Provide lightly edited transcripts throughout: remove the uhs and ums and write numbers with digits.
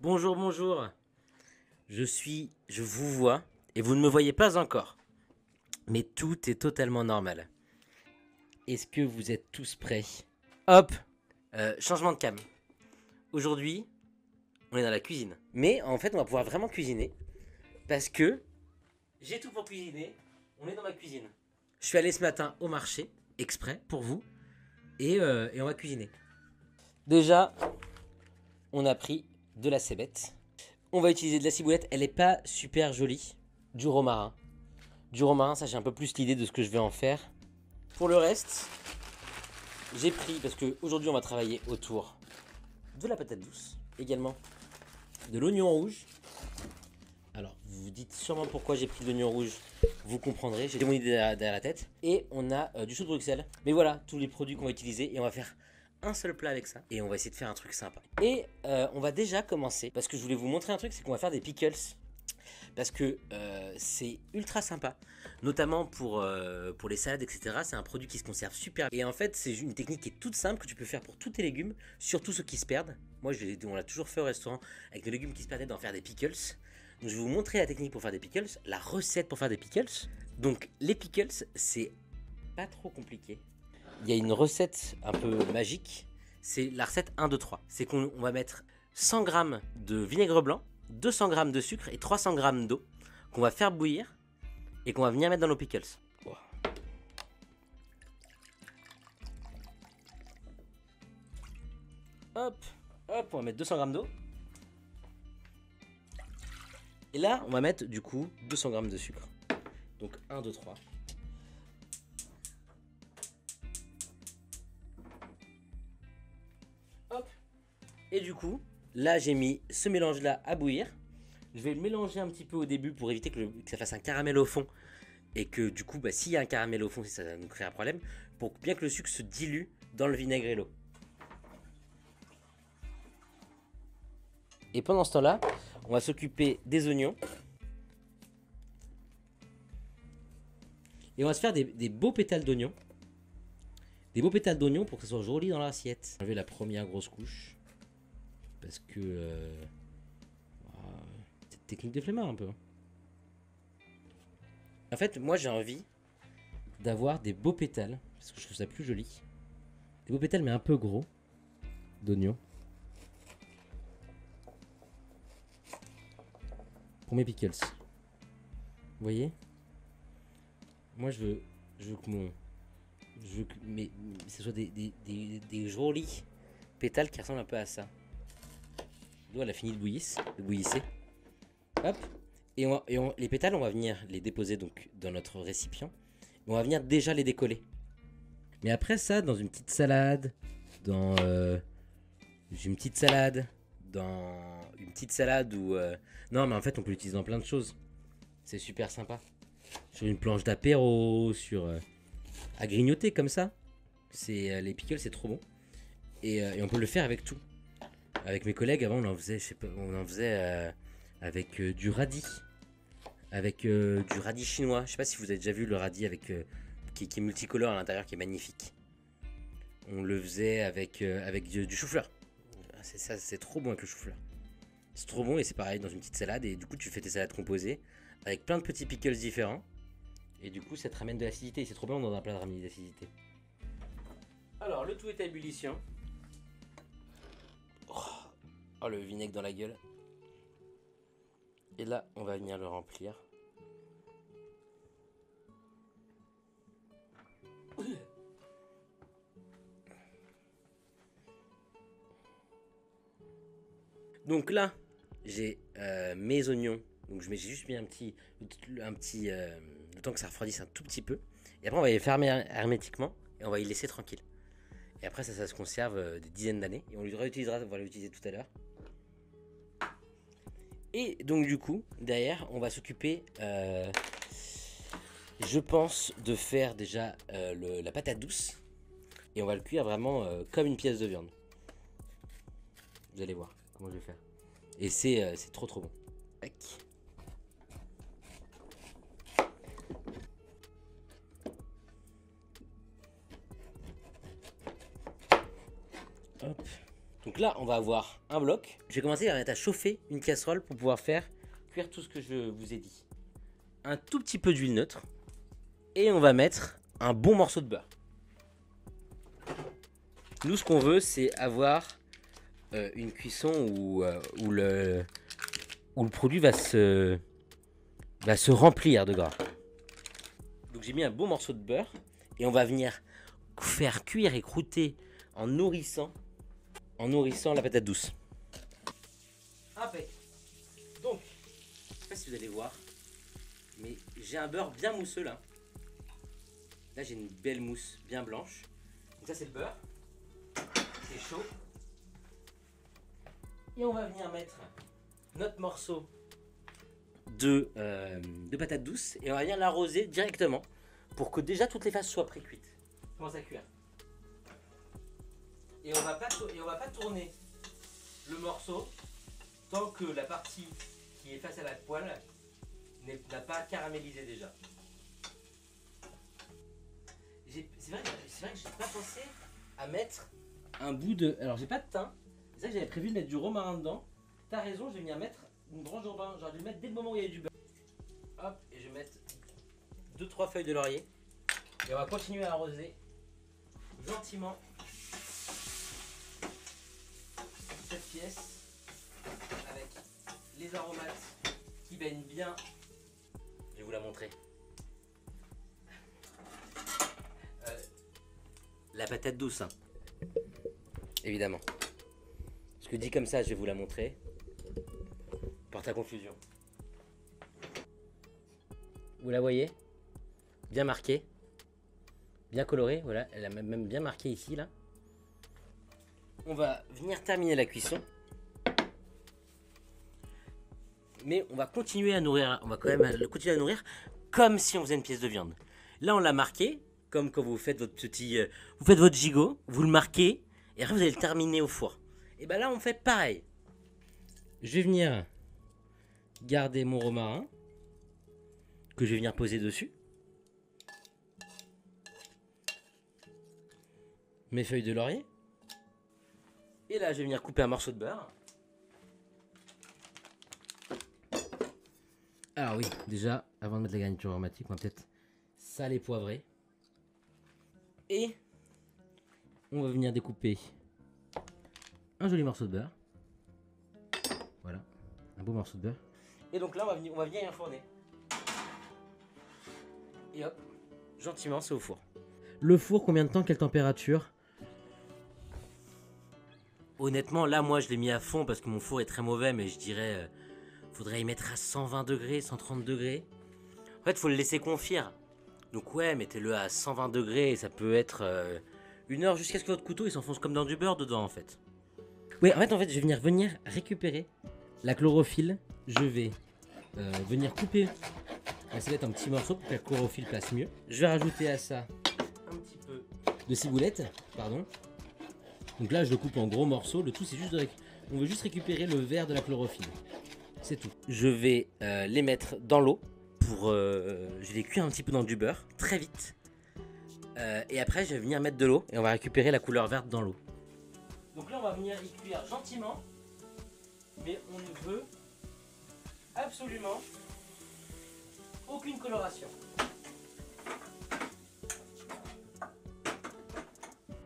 Bonjour, bonjour. Je vous vois et vous ne me voyez pas encore. Mais tout est totalement normal. Est-ce que vous êtes tous prêts? Hop, changement de cam. Aujourd'hui, on est dans la cuisine. Mais en fait, on va pouvoir vraiment cuisiner parce que j'ai tout pour cuisiner. On est dans ma cuisine. Je suis allé ce matin au marché, exprès pour vous, et on va cuisiner. Déjà, on a pris de la cébette. On va utiliser de la ciboulette. Elle est pas super jolie. Du romarin. Du romarin, ça j'ai un peu plus l'idée de ce que je vais en faire. Pour le reste, j'ai pris, parce qu'aujourd'hui on va travailler autour de la patate douce, également de l'oignon rouge. Alors, vous vous dites sûrement pourquoi j'ai pris de l'oignon rouge, vous comprendrez, j'ai mon idée derrière la tête. Et on a du chou de Bruxelles. Mais voilà, tous les produits qu'on va utiliser, et on va faire un seul plat avec ça. Et on va essayer de faire un truc sympa. Et on va déjà commencer, parce que je voulais vous montrer un truc, c'est qu'on va faire des pickles. Parce que c'est ultra sympa, notamment pour les salades, etc. C'est un produit qui se conserve super bien. Et en fait, c'est une technique qui est toute simple, que tu peux faire pour tous tes légumes, surtout ceux qui se perdent. Moi, on l'a toujours fait au restaurant, avec des légumes qui se perdaient, d'en faire des pickles. Donc, je vais vous montrer la technique pour faire des pickles, la recette pour faire des pickles. Donc, les pickles, c'est pas trop compliqué. Il y a une recette un peu magique, c'est la recette 1, 2, 3. C'est qu'on va mettre 100 g de vinaigre blanc, 200 g de sucre et 300 g d'eau qu'on va faire bouillir et qu'on va venir mettre dans nos pickles. Wow. Hop, hop, on va mettre 200 g d'eau. Et là, on va mettre du coup 200 g de sucre. Donc 1, 2, 3. Hop. Et du coup, là j'ai mis ce mélange là à bouillir. Je vais le mélanger un petit peu au début pour éviter que ça fasse un caramel au fond. Et que du coup, s'il y a un caramel au fond, ça nous crée un problème. Pour bien que le sucre se dilue dans le vinaigre et l'eau. Et pendant ce temps-là, on va s'occuper des oignons. Et on va se faire des beaux pétales d'oignons. Des beaux pétales d'oignons pour que ça soit joli dans l'assiette. Enlever la première grosse couche. Parce que... c'est technique de flemmard un peu. En fait, moi j'ai envie d'avoir des beaux pétales. Parce que je trouve ça plus joli. Des beaux pétales mais un peu gros. D'oignons. Pour mes pickles. Vous voyez? Moi je veux que ce soit des jolis pétales qui ressemblent un peu à ça. L'eau elle a fini de bouillisser. Hop. Et les pétales on va venir les déposer donc dans notre récipient. Et on va venir déjà les décoller. Mais après ça, dans une petite salade, dans une petite salade, où... non mais en fait on peut l'utiliser dans plein de choses. C'est super sympa. Sur une planche d'apéro, à grignoter comme ça. Les pickles c'est trop bon. Et on peut le faire avec tout. Avec mes collègues avant on en faisait, avec du radis. Avec du radis chinois. Je sais pas si vous avez déjà vu le radis qui est multicolore à l'intérieur, qui est magnifique. On le faisait avec du chou-fleur. C'est trop bon avec le chou-fleur. C'est trop bon et c'est pareil dans une petite salade. Et du coup tu fais tes salades composées avec plein de petits pickles différents. Et du coup ça te ramène de l'acidité. Et c'est trop bon dans un plat de ramener d'acidité. Alors le tout est à ébullition. Oh le vinaigre dans la gueule. Et là on va venir le remplir. Donc là, j'ai mes oignons. Donc j'ai juste mis le temps que ça refroidisse un tout petit peu. Et après on va les fermer hermétiquement et on va y laisser tranquille. Et après ça se conserve des dizaines d'années et on le réutilisera, on va l'utiliser tout à l'heure. Et donc du coup, derrière, on va s'occuper, je pense, de faire déjà la patate douce. Et on va le cuire vraiment comme une pièce de viande. Vous allez voir comment je vais faire. Et c'est trop bon. Tac. Hop. Donc Donc là, on va avoir un bloc. Je vais commencer à mettre à chauffer une casserole pour pouvoir faire cuire tout ce que je vous ai dit. Un tout petit peu d'huile neutre. Et on va mettre un bon morceau de beurre. Nous, ce qu'on veut, c'est avoir une cuisson où le produit va se remplir de gras. Donc j'ai mis un bon morceau de beurre et on va venir faire cuire et croûter en nourrissant la patate douce. Impec. Donc, je ne sais pas si vous allez voir, mais j'ai un beurre bien mousseux là. Là j'ai une belle mousse bien blanche. Donc ça c'est le beurre. C'est chaud. Et on va venir mettre notre morceau de patate douce et on va venir l'arroser directement pour que déjà toutes les faces soient pré-cuites. Commence à cuire. Et on va pas tourner le morceau tant que la partie qui est face à la poêle n'a pas caramélisé déjà. C'est vrai que je n'ai pas pensé à mettre un bout de... Alors j'ai pas de thym, c'est ça que j'avais prévu de mettre du romarin dedans. T'as raison, je vais venir mettre une branche de romarin, j'aurais dû le mettre dès le moment où il y a du beurre. Hop, et je vais mettre 2-3 feuilles de laurier. Et on va continuer à arroser gentiment cette pièce avec les aromates qui baignent bien. Je vais vous la montrer. La patate douce, hein. Évidemment. Ce que dit comme ça, je vais vous la montrer. Porte à confusion. Vous la voyez? Bien marquée. Bien colorée, voilà. Elle a même bien marqué ici, là. On va venir terminer la cuisson. Mais on va continuer à nourrir. On va quand même continuer à nourrir comme si on faisait une pièce de viande. Là, on l'a marqué. Comme quand vous faites votre petit... vous faites votre gigot, vous le marquez, et après vous allez le terminer au four. Et bien là, on fait pareil. Je vais venir garder mon romarin, que je vais venir poser dessus. Mes feuilles de laurier. Et là, je vais venir couper un morceau de beurre. Alors oui, déjà, avant de mettre la garniture aromatique, on va peut-être saler poivrer. Et on va venir découper un joli morceau de beurre. Voilà, un beau morceau de beurre. Et donc là, on va venir enfourner. Et hop, gentiment, c'est au four. Le four, combien de temps, quelle température? Honnêtement, là, moi, je l'ai mis à fond parce que mon four est très mauvais, mais je dirais, faudrait y mettre à 120 degrés, 130 degrés. En fait, il faut le laisser confire. Donc ouais, mettez-le à 120 degrés et ça peut être 1 heure jusqu'à ce que votre couteau il s'enfonce comme dans du beurre dedans en fait. Oui, en fait, je vais venir récupérer la chlorophylle. Je vais venir couper la salette en petits morceaux pour que la chlorophylle passe mieux. Je vais rajouter à ça un petit peu de ciboulette, pardon. Donc là, je le coupe en gros morceaux. Le tout, c'est juste on veut juste récupérer le vert de la chlorophylle. C'est tout. Je vais les mettre dans l'eau. Je vais les cuire un petit peu dans du beurre, très vite. Et après, je vais venir mettre de l'eau et on va récupérer la couleur verte dans l'eau. Donc là, on va venir y cuire gentiment. Mais on ne veut absolument aucune coloration.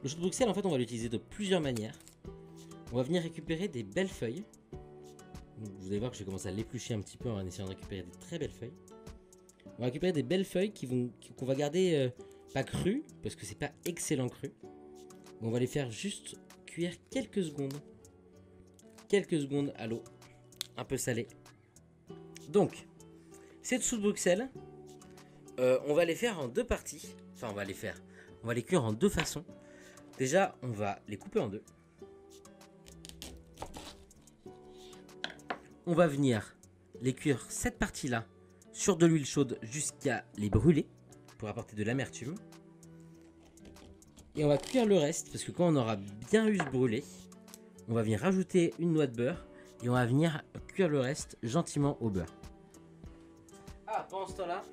Le chou de Bruxelles, en fait, on va l'utiliser de plusieurs manières. On va venir récupérer des belles feuilles. Vous allez voir que je vais commencer à l'éplucher un petit peu en essayant de récupérer des très belles feuilles. On va récupérer des belles feuilles qu'on va garder pas crues, parce que c'est pas excellent cru. On va les faire juste cuire quelques secondes. Quelques secondes à l'eau, un peu salée. Donc, ces dessous de Bruxelles, on va les faire en deux parties. Enfin, on va les cuire en deux façons. Déjà, on va les couper en deux. On va venir les cuire cette partie-là sur de l'huile chaude jusqu'à les brûler pour apporter de l'amertume. Et on va cuire le reste parce que quand on aura bien eu ce brûlé, on va venir rajouter une noix de beurre et on va venir cuire le reste gentiment au beurre. Ah, pendant ce temps-là,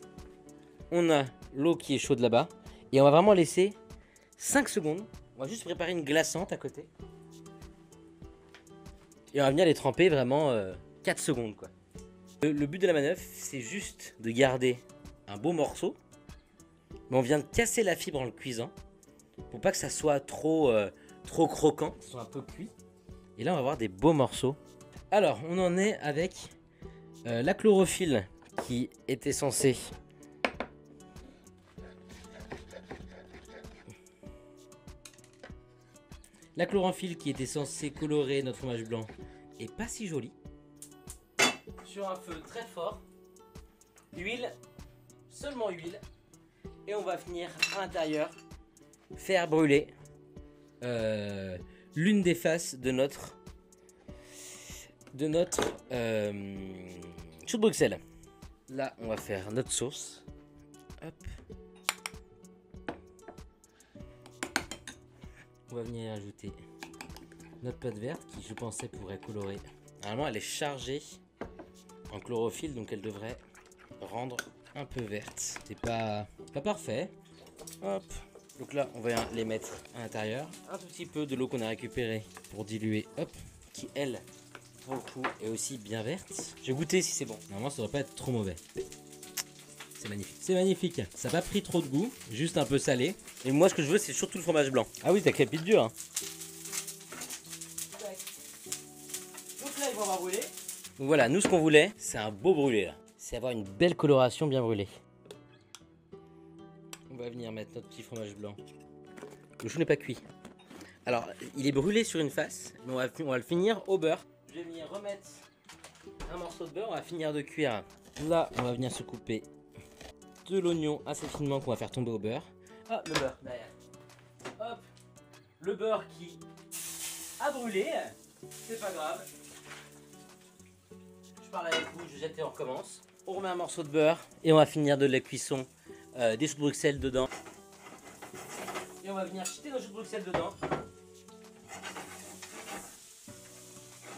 on a l'eau qui est chaude là-bas et on va vraiment laisser 5 secondes. On va juste préparer une glaçante à côté. Et on va venir les tremper vraiment 4 secondes quoi. Le but de la manœuvre, c'est juste de garder un beau morceau. Mais on vient de casser la fibre en le cuisant. Pour pas que ça soit trop croquant, que ça soit un peu cuit. Et là on va avoir des beaux morceaux. Alors on en est avec la chlorophylle qui était censée colorer notre fromage blanc est pas si jolie. Sur un feu très fort, huile, seulement huile, et on va venir à l'intérieur faire brûler l'une des faces de notre chou de Bruxelles. Là on va faire notre sauce. Hop. On va venir ajouter notre pâte verte qui je pensais pourrait colorer. Normalement elle est chargée en chlorophylle donc elle devrait rendre un peu verte. C'est pas parfait. Hop. Donc là on va les mettre à l'intérieur. Un tout petit peu de l'eau qu'on a récupérée pour diluer. Hop. Qui elle pour le coup est aussi bien verte. Je vais goûter si c'est bon. Normalement ça devrait pas être trop mauvais. C'est magnifique. C'est magnifique. Ça n'a pas pris trop de goût, juste un peu salé. Et moi ce que je veux c'est surtout le fromage blanc. Ah oui, t'as crépite dur. Hein. Donc là ils vont avoir brûlé. Donc voilà, nous ce qu'on voulait, c'est un beau brûlé là. C'est avoir une belle coloration bien brûlée. On va venir mettre notre petit fromage blanc. Le chou n'est pas cuit. Alors, il est brûlé sur une face, mais on va le finir au beurre. Je vais venir remettre un morceau de beurre, on va finir de cuire. Là, on va venir se couper de l'oignon assez finement qu'on va faire tomber au beurre. Ah, le beurre derrière. Hop, le beurre qui a brûlé, c'est pas grave. Je parle avec vous, je jette et on recommence. On remet un morceau de beurre et on va finir de la cuisson des choux de Bruxelles dedans. Et on va venir jeter nos choux de Bruxelles dedans.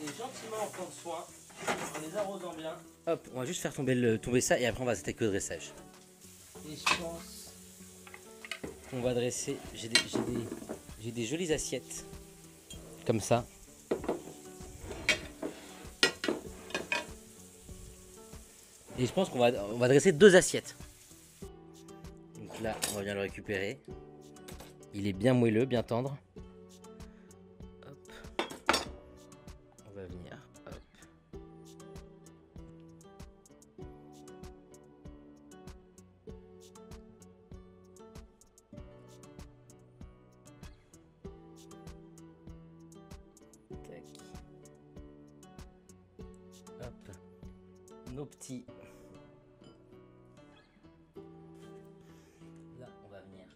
Et gentiment en prendre soin, en les arrosant bien. Hop, on va juste faire tomber ça et après on va s'attaquer au dressage. Et je pense qu'on va dresser. J'ai des jolies assiettes comme ça. Et je pense qu'on va dresser 2 assiettes. Donc là, on va bien le récupérer. Il est bien moelleux, bien tendre. Hop. On va venir. Hop. Tac. Hop. Nos petits. Là, on va venir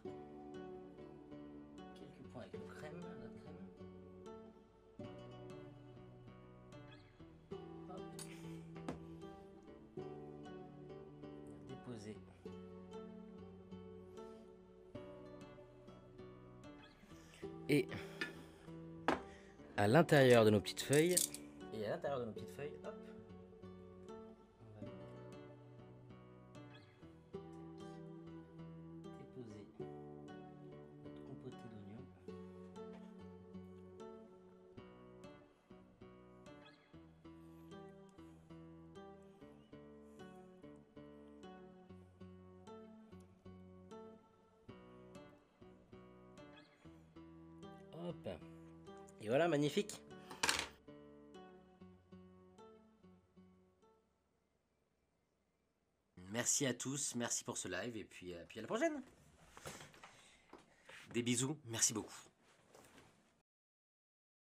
quelques points avec notre crème. Hop. Déposer. Et à l'intérieur de nos petites feuilles. Hop. Déposer notre compoté d'oignons. Hop. Et voilà, magnifique. Merci à tous, merci pour ce live et puis à la prochaine. Des bisous, merci beaucoup.